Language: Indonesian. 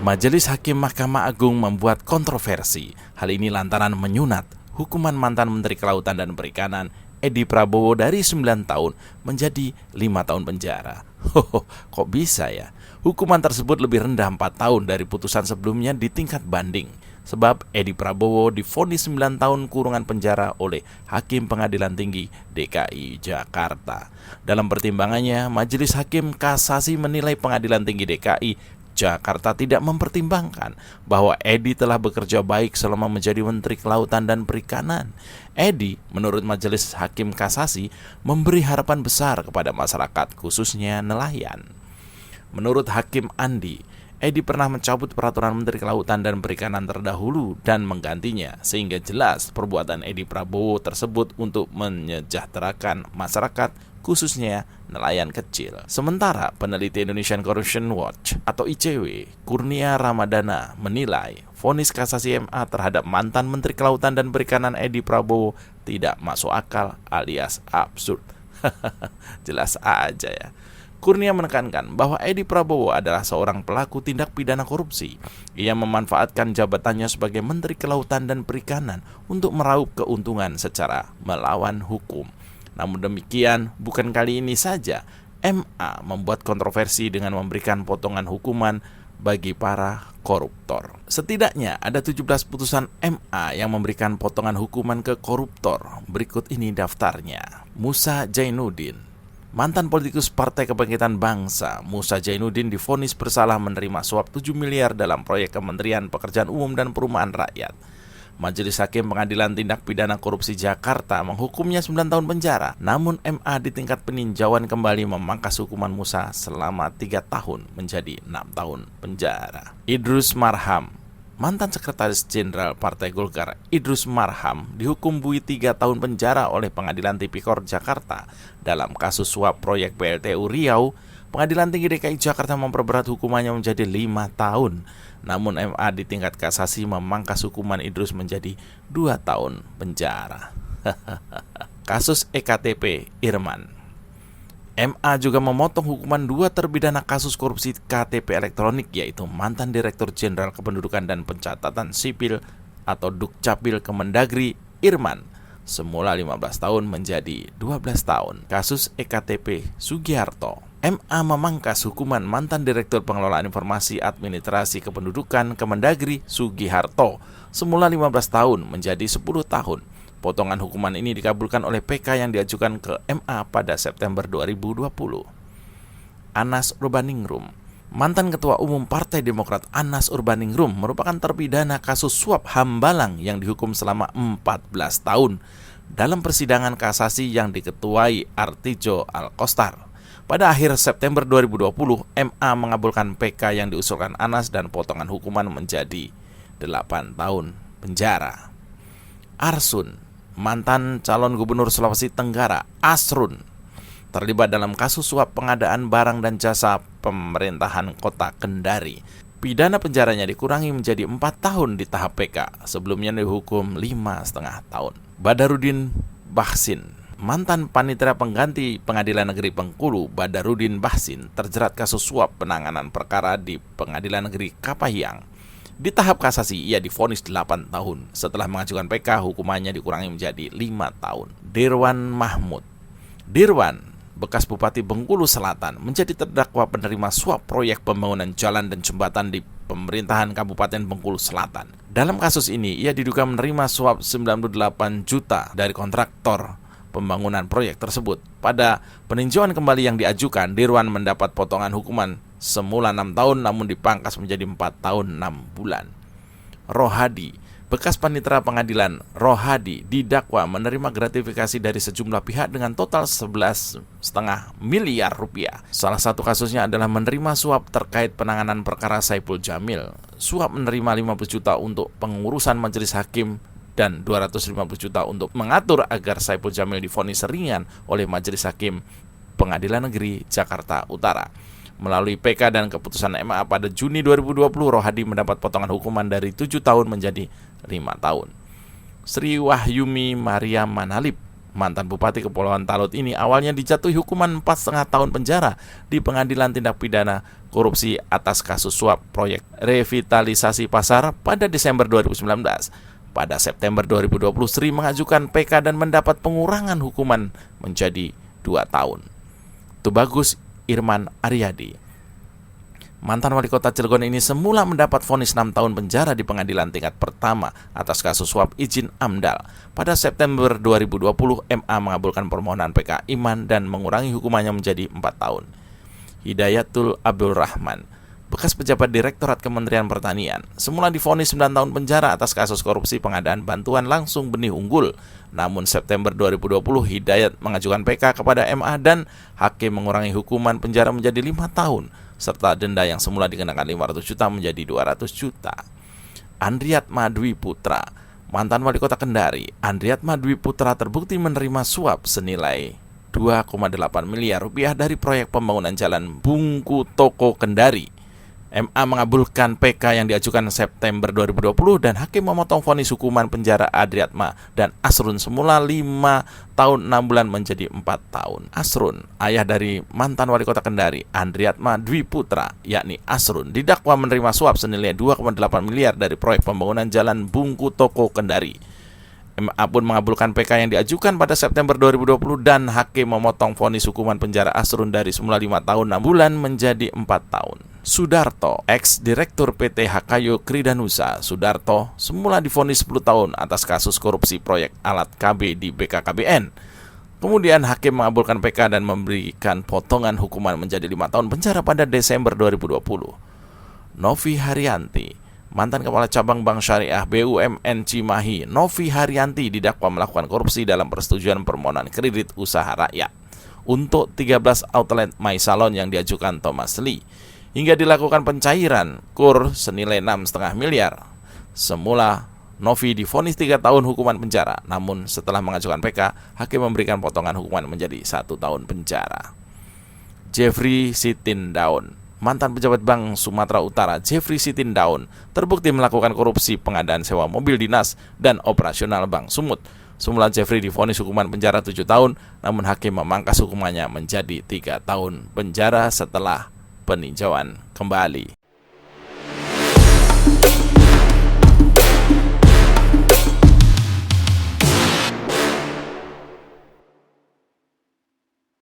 Majelis Hakim Mahkamah Agung membuat kontroversi. Hal ini lantaran menyunat hukuman mantan Menteri Kelautan dan Perikanan Edi Prabowo dari 9 tahun menjadi 5 tahun penjara. Kok bisa ya? Hukuman tersebut lebih rendah 4 tahun dari putusan sebelumnya di tingkat banding. Sebab Edi Prabowo divonis 9 tahun kurungan penjara oleh Hakim Pengadilan Tinggi DKI Jakarta. Dalam pertimbangannya, Majelis Hakim Kasasi menilai Pengadilan Tinggi DKI Jakarta tidak mempertimbangkan bahwa Edi telah bekerja baik selama menjadi Menteri Kelautan dan Perikanan. Edi, menurut Majelis Hakim Kasasi, memberi harapan besar kepada masyarakat, khususnya nelayan. Menurut Hakim Andi, Edi pernah mencabut peraturan Menteri Kelautan dan Perikanan terdahulu dan menggantinya, sehingga jelas perbuatan Edi Prabowo tersebut untuk menyejahterakan masyarakat, khususnya nelayan kecil. Sementara peneliti Indonesian Corruption Watch atau ICW, Kurnia Ramadana, menilai vonis kasasi MA terhadap mantan Menteri Kelautan dan Perikanan Edi Prabowo tidak masuk akal alias absurd. Jelas aja ya. Kurnia menekankan bahwa Edi Prabowo adalah seorang pelaku tindak pidana korupsi. Ia memanfaatkan jabatannya sebagai Menteri Kelautan dan Perikanan untuk meraup keuntungan secara melawan hukum. Namun demikian, bukan kali ini saja MA membuat kontroversi dengan memberikan potongan hukuman bagi para koruptor. Setidaknya ada 17 putusan MA yang memberikan potongan hukuman ke koruptor. Berikut ini daftarnya. Musa Jainuddin, mantan politikus Partai Kebangkitan Bangsa. Musa Jainuddin divonis bersalah menerima suap 7 miliar dalam proyek Kementerian Pekerjaan Umum dan Perumahan Rakyat. Majelis Hakim Pengadilan Tindak Pidana Korupsi Jakarta menghukumnya 9 tahun penjara. Namun MA di tingkat peninjauan kembali memangkas hukuman Musa selama 3 tahun menjadi 6 tahun penjara. Idrus Marham, mantan Sekretaris Jenderal Partai Golkar Idrus Marham dihukum bui 3 tahun penjara oleh Pengadilan Tipikor Jakarta dalam kasus suap proyek PLTU Riau. Pengadilan Tinggi DKI Jakarta memperberat hukumannya menjadi 5 tahun. Namun MA di tingkat kasasi memangkas hukuman Idrus menjadi 2 tahun penjara. Kasus EKTP Irman. MA juga memotong hukuman 2 terpidana kasus korupsi KTP elektronik, yaitu mantan Direktur Jenderal Kependudukan dan Pencatatan Sipil atau Dukcapil Kemendagri Irman, semula 15 tahun menjadi 12 tahun. Kasus EKTP Sugiharto. MA memangkas hukuman mantan Direktur Pengelolaan Informasi Administrasi Kependudukan Kemendagri Sugiharto, semula 15 tahun menjadi 10 tahun. Potongan hukuman ini dikabulkan oleh PK yang diajukan ke MA pada September 2020. Anas Urbaningrum, mantan Ketua Umum Partai Demokrat Anas Urbaningrum merupakan terpidana kasus suap Hambalang yang dihukum selama 14 tahun dalam persidangan kasasi yang diketuai Artijo Alkostar. Pada akhir September 2020, MA mengabulkan PK yang diusulkan Anas dan potongan hukuman menjadi 8 tahun penjara. Arsun, mantan calon gubernur Sulawesi Tenggara Asrun, terlibat dalam kasus suap pengadaan barang dan jasa pemerintahan kota Kendari. Pidana penjaranya dikurangi menjadi 4 tahun di tahap PK, sebelumnya dihukum 5,5 tahun. Badarudin Bahsin, mantan panitera pengganti Pengadilan Negeri Bengkulu Badarudin Bahsin terjerat kasus suap penanganan perkara di Pengadilan Negeri Kapahiang. Di tahap kasasi ia divonis 8 tahun. Setelah mengajukan PK, hukumannya dikurangi menjadi 5 tahun. Dirwan Mahmud. Dirwan, bekas Bupati Bengkulu Selatan, menjadi terdakwa penerima suap proyek pembangunan jalan dan jembatan di pemerintahan Kabupaten Bengkulu Selatan. Dalam kasus ini, ia diduga menerima suap 98 juta dari kontraktor pembangunan proyek tersebut. Pada peninjauan kembali yang diajukan, Dirwan mendapat potongan hukuman semula 6 tahun namun dipangkas menjadi 4 tahun 6 bulan. Rohadi, bekas panitera pengadilan Rohadi didakwa menerima gratifikasi dari sejumlah pihak dengan total 11,5 miliar rupiah. Salah satu kasusnya adalah menerima suap terkait penanganan perkara Saipul Jamil. Suap menerima 50 juta untuk pengurusan majelis hakim dan 250 juta untuk mengatur agar Saipul Jamil divonis ringan oleh Majelis Hakim Pengadilan Negeri Jakarta Utara. Melalui PK dan keputusan MA pada Juni 2020, Rohadi mendapat potongan hukuman dari 7 tahun menjadi 5 tahun. Sri Wahyumi Maria Manalip, Mantan Bupati Kepulauan Talut ini awalnya dijatuhi hukuman 4,5 tahun penjara di Pengadilan Tindak Pidana Korupsi atas kasus suap proyek revitalisasi pasar pada Desember 2019. Pada September 2020, Sri mengajukan PK dan mendapat pengurangan hukuman menjadi 2 tahun. Tubagus Irman Aryadi, mantan wali kota Cilegon ini semula mendapat vonis 6 tahun penjara di pengadilan tingkat pertama atas kasus suap izin AMDAL. Pada September 2020, MA mengabulkan permohonan PK Iman dan mengurangi hukumannya menjadi 4 tahun. Hidayatul Abdul Rahman, bekas pejabat Direktorat Kementerian Pertanian, semula divonis 9 tahun penjara atas kasus korupsi pengadaan bantuan langsung benih unggul. Namun September 2020, Hidayat mengajukan PK kepada MA dan hakim mengurangi hukuman penjara menjadi 5 tahun. Serta denda yang semula dikenakan 500 juta menjadi 200 juta. Andriatma Dwi Putra, mantan wali kota Kendari, Andriatma Dwi Putra terbukti menerima suap senilai 2,8 miliar rupiah dari proyek pembangunan jalan Bungku Toko Kendari. MA mengabulkan PK yang diajukan September 2020 dan hakim memotong vonis hukuman penjara Andriatma dan Asrun semula 5 tahun 6 bulan menjadi 4 tahun. Asrun, ayah dari mantan wali kota Kendari, Andriatma Dwi Putra, yakni Asrun, didakwa menerima suap senilai 2,8 miliar dari proyek pembangunan jalan Bungku Toko Kendari. MA pun mengabulkan PK yang diajukan pada September 2020 dan hakim memotong vonis hukuman penjara Asrun dari semula 5 tahun 6 bulan menjadi 4 tahun. Sudarto, ex-direktur PT Hakayo Kridanusa, Sudarto semula divonis 10 tahun atas kasus korupsi proyek alat KB di BKKBN. Kemudian hakim mengabulkan PK dan memberikan potongan hukuman menjadi 5 tahun penjara pada Desember 2020. Novi Haryanti, mantan Kepala Cabang Bank Syariah BUMN Cimahi, Novi Haryanti didakwa melakukan korupsi dalam persetujuan permohonan kredit usaha rakyat untuk 13 outlet My Salon yang diajukan Thomas Lee, hingga dilakukan pencairan kur senilai 6,5 miliar. Semula Novi divonis 3 tahun hukuman penjara, namun setelah mengajukan PK, hakim memberikan potongan hukuman menjadi 1 tahun penjara. Jeffrey Sitindaun, mantan pejabat Bank Sumatera Utara, Jeffrey Sitindaun terbukti melakukan korupsi pengadaan sewa mobil dinas dan operasional Bank Sumut. Semula Jeffrey divonis hukuman penjara 7 tahun, namun hakim memangkas hukumannya menjadi 3 tahun penjara setelah peninjauan kembali.